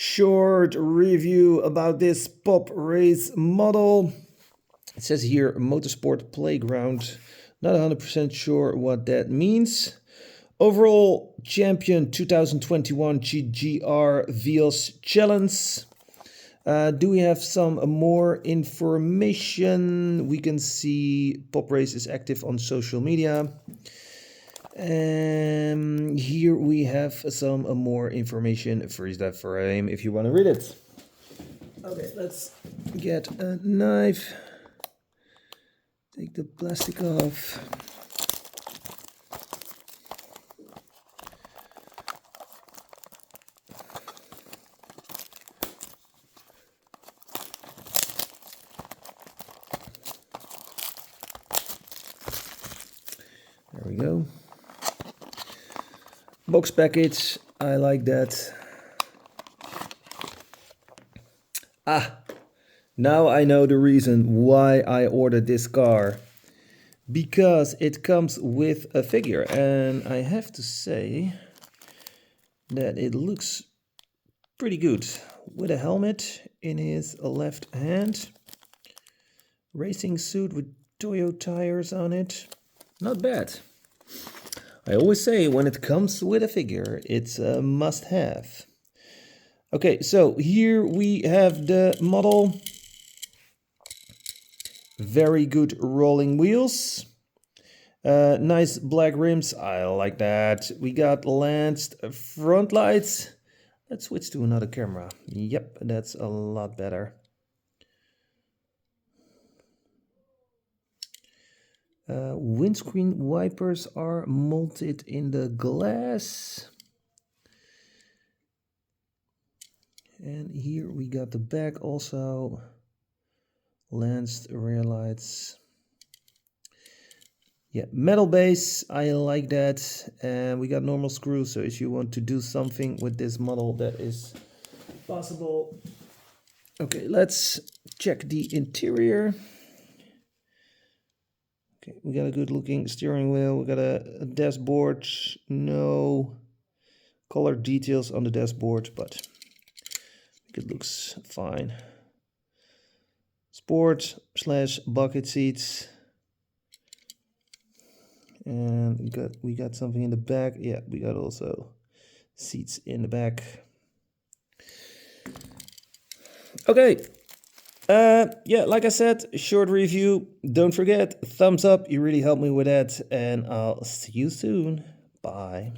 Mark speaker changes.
Speaker 1: short review about this Poprace model. It says here Motorsport Playground. Not 100% sure what that means. Overall champion 2021 TGR Wheels Challenge. Do we have some more information? We can see Poprace is active on social media. And here we have some more information. Freeze that frame if you want to read it. Okay, let's get a knife. Take the plastic off. There we go. Box package, I like that. Now I know the reason why I ordered this car. Because it comes with a figure, and I have to say that it looks pretty good. With a helmet in his left hand. Racing suit with Toyo tires on it. Not bad. I always say when it comes with a figure, it's a must-have. Okay, so here we have the model. Very good rolling wheels. Nice black rims, I like that. We got lanced front lights. Let's switch to another camera. Yep, that's a lot better. Windscreen wipers are molded in the glass. And here we got the back also. Lanced rear lights. Yeah, metal base, I like that. And we got normal screws, so if you want to do something with this model, that is possible. Okay, let's check the interior. Okay, we got a good looking steering wheel. We got a dashboard. No color details on the dashboard, but it looks fine. Sport / bucket seats. And we got something in the back. Yeah, we got also seats in the back. Okay. Yeah, like I said, short review. Don't forget, thumbs up. You really help me with that. And I'll see you soon. Bye.